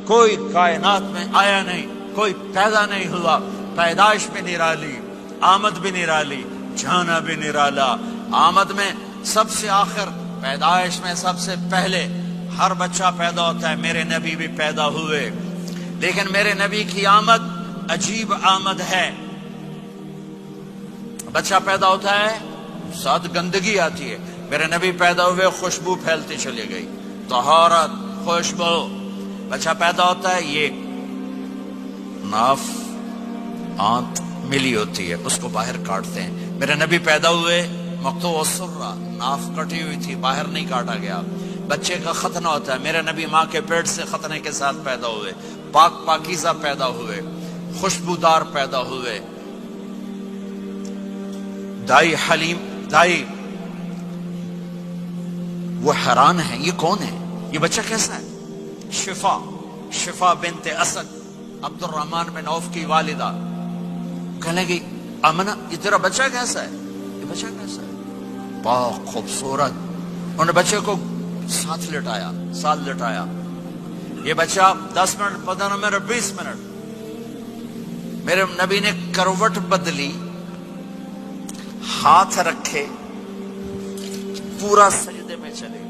کوئی کائنات میں آیا نہیں، کوئی پیدا نہیں ہوا، پیدائش بھی نرالی، آمد بھی نرالی، جانا بھی نرالا۔ آمد میں سب سے آخر، پیدائش میں سب سے پہلے۔ ہر بچہ پیدا ہوتا ہے، میرے نبی بھی پیدا ہوئے، لیکن میرے نبی کی آمد عجیب آمد ہے۔ بچہ پیدا ہوتا ہے، ساتھ گندگی آتی ہے، میرے نبی پیدا ہوئے، خوشبو پھیلتی چلی گئی، طہارت، خوشبو۔ بچہ پیدا ہوتا ہے، یہ ناف آنت ملی ہوتی ہے، اس کو باہر کاٹتے ہیں۔ میرے نبی پیدا ہوئے، مقطوع السرہ، ناف کٹی ہوئی تھی، باہر نہیں کاٹا گیا۔ بچے کا ختنہ ہوتا ہے، میرے نبی ماں کے پیٹ سے ختنے کے ساتھ پیدا ہوئے، پاک پاکیزہ پیدا ہوئے، خوشبودار پیدا ہوئے۔ دائی حلیم، دائی وہ حیران ہے، یہ کون ہے، یہ بچہ کیسا ہے؟ شفا بنت اسد، عبد الرحمن بن عوف کی والدہ، کہنے گی امنہ یہ تیرا بچہ کیسا ہے، یہ بچہ کیسا ہے، پاک خوبصورت۔ انہوں نے بچے کو ساتھ لٹایا، یہ بچہ 10 منٹ، 15 منٹ، 20 منٹ، میرے نبی نے کروٹ بدلی، ہاتھ رکھے، پورا سجدے میں چلے،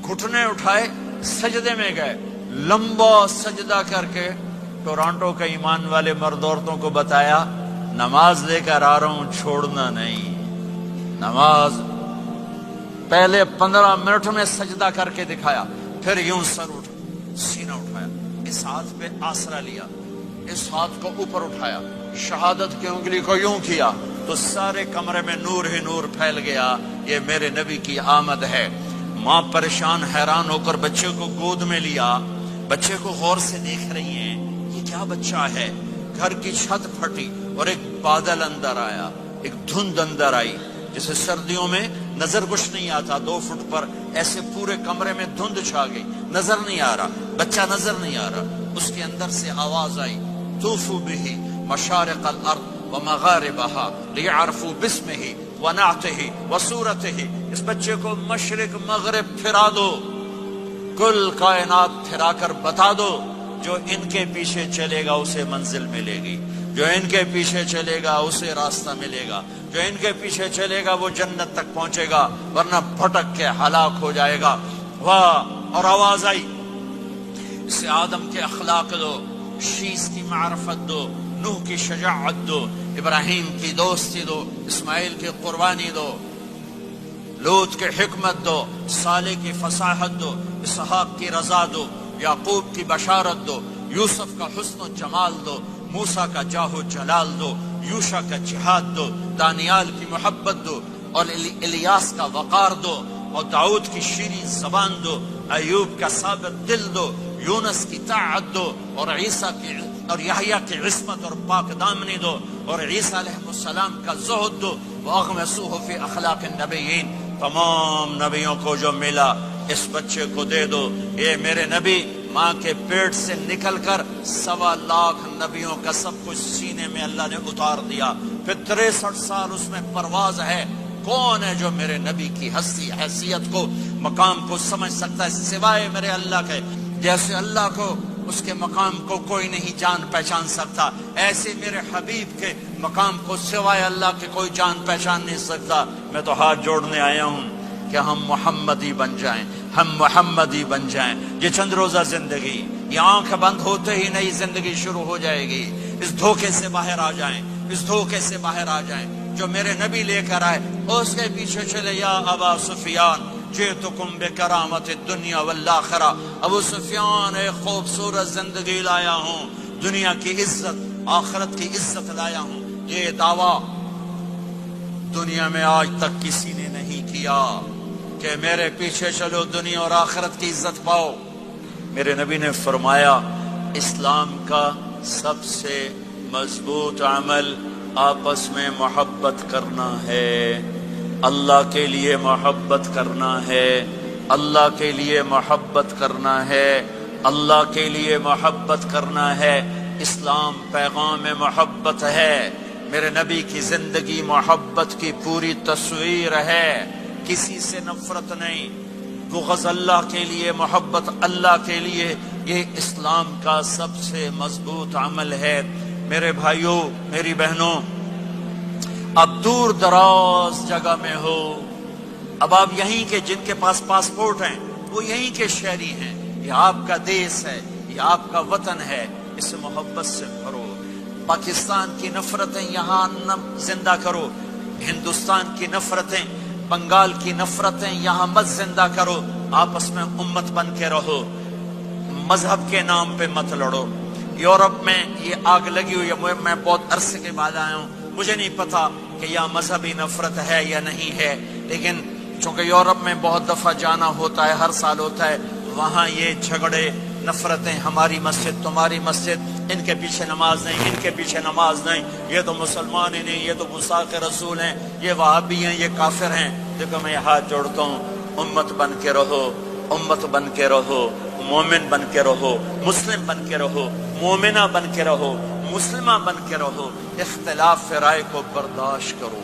گھٹنے اٹھائے، سجدے میں گئے، لمبا سجدہ کر کے ٹورانٹو کے ایمان والے مرد عورتوں کو بتایا نماز لے کر آ رہا ہوں، چھوڑنا نہیں۔ نماز پہلے 15 منٹ میں سجدہ کر کے دکھایا، پھر یوں سر سینہ اٹھایا، اس ہاتھ پہ آسرا لیا، اس ہاتھ کو اوپر اٹھایا، شہادت کی انگلی کو یوں کیا تو سارے کمرے میں نور ہی نور پھیل گیا۔ یہ میرے نبی کی آمد ہے۔ ماں پریشان حیران ہو کر بچے کو گود میں لیا، بچے کو غور سے دیکھ رہی ہیں، یہ کیا بچہ ہے؟ گھر کی چھت پھٹی اور ایک بادل اندر آیا، ایک دھند اندر آئی، جیسے سردیوں میں نظر کچھ نہیں آتا 2 فٹ پر، ایسے پورے کمرے میں دھند چھا گئی، نظر نہیں آ رہا، بچہ نظر نہیں آ رہا۔ اس کے اندر سے آواز آئی طوفوا بہ مشارق الارض ومغاربها لیعرفوا باسمہ ونعتہ وصورتہ۔ اس بچے کو مشرق مغرب پھرا دو، کل کائنات پھرا کر بتا دو، جو ان کے پیچھے چلے گا اسے منزل ملے گی، جو ان کے پیچھے چلے گا اسے راستہ ملے گا، جو ان کے پیچھے چلے گا وہ جنت تک پہنچے گا، ورنہ بھٹک کے ہلاک ہو جائے گا۔ واہ! اور آواز آئی اسے آدم کے اخلاق دو، شیس کی معرفت دو، نوح کی شجاعت دو، ابراہیم کی دوستی دو، اسماعیل کی قربانی دو، لوط کی حکمت دو، صالح کی فصاحت دو، اسحاق کی رضا دو، یعقوب کی بشارت دو، یوسف کا حسن و جمال دو، موسیٰ کا جاہ و جلال دو، یوشع کا جہاد دو، دانیال کی محبت دو، اور الیاس کا وقار دو، اور داؤد کی شیریں زبان دو، ایوب کا ثابت دل دو، یونس کی طاعت دو، اور عیسیٰ کی اور یحییٰ کی عصمت اور پاک دامنی دو، اور عیسیٰ علیہ السلام کا زہد دو، وَأَغْمَسُوهُ فِي أَخْلَاقِ النَّبِيِّينَ۔ تمام نبیوں کو جو ملا اس بچے کو دے دو۔ یہ میرے نبی ماں کے پیٹ سے نکل کر 1.25 لاکھ نبیوں کا سب کچھ سینے میں اللہ نے اتار دیا، پھر 63 سال اس میں پرواز ہے۔ کون ہے جو میرے نبی کی ہستی حیثیت کو، مقام کو سمجھ سکتا ہے سوائے میرے اللہ کے؟ جیسے اللہ کو اس کے مقام کو کوئی نہیں جان پہچان سکتا، ایسے میرے حبیب کے مقام کو سوائے اللہ کے کوئی جان پہچان نہیں سکتا۔ میں تو ہاتھ جوڑنے آیا ہوں کہ ہم محمدی بن جائیں، ہم محمدی بن جائیں۔ یہ چند روزہ زندگی، یہ آنکھ بند ہوتے ہی نئی زندگی شروع ہو جائے گی۔ اس دھوکے سے باہر آ جائیں، اس دھوکے سے باہر آ جائیں۔ جو میرے نبی لے کر آئے اس کے پیچھے چلے۔ یا ابا سفیان جئتکم بکرامت الدنیا والآخرہ، ابو سفیان ایک خوبصورت زندگی لایا ہوں، دنیا کی عزت آخرت کی عزت لایا ہوں۔ یہ دعویٰ دنیا میں آج تک کسی نے نہیں کیا کہ میرے پیچھے چلو دنیا اور آخرت کی عزت پاؤ۔ میرے نبی نے فرمایا اسلام کا سب سے مضبوط عمل آپس میں محبت کرنا ہے، اللہ کے لیے محبت کرنا ہے، اللہ کے لیے محبت کرنا ہے، اللہ کے لیے محبت کرنا ہے۔ اسلام پیغام محبت ہے، میرے نبی کی زندگی محبت کی پوری تصویر ہے، کسی سے نفرت نہیں، بغض اللہ کے لیے، محبت اللہ کے لیے، یہ اسلام کا سب سے مضبوط عمل ہے۔ میرے بھائیوں، میری بہنوں، اب دور دراز جگہ میں ہو، اب آپ یہیں کے جن کے پاس پاسپورٹ ہیں وہ یہیں کے شہری ہیں، یہ آپ کا دیس ہے، یہ آپ کا وطن ہے، اسے محبت سے بھرو۔ پاکستان کی نفرتیں یہاں نہ زندہ کرو، ہندوستان کی نفرتیں، بنگال کی نفرتیں یہاں مت زندہ کرو، آپس میں امت بن کے رہو، مذہب کے نام پہ مت لڑو۔ یورپ میں یہ آگ لگی ہوئی ہے، میں بہت عرصے کے بعد آیا ہوں، مجھے نہیں پتا کہ یہاں مذہبی نفرت ہے یا نہیں ہے، لیکن چونکہ یورپ میں بہت دفعہ جانا ہوتا ہے، ہر سال ہوتا ہے، وہاں یہ جھگڑے، نفرتیں، ہماری مسجد تمہاری مسجد، ان کے پیچھے نماز نہیں، ان کے پیچھے نماز نہیں، یہ تو مسلمان ہی نہیں، یہ تو گستاخ رسول ہیں، یہ وہابی ہیں، یہ کافر ہیں۔ دیکھو میں ہاتھ جوڑتا ہوں، امت بن کے رہو، امت بن کے رہو، مومن بن کے رہو، مسلم بن کے رہو، مومنہ بن کے رہو، مسلمہ بن کے رہو، اختلاف رائے کو برداشت کرو۔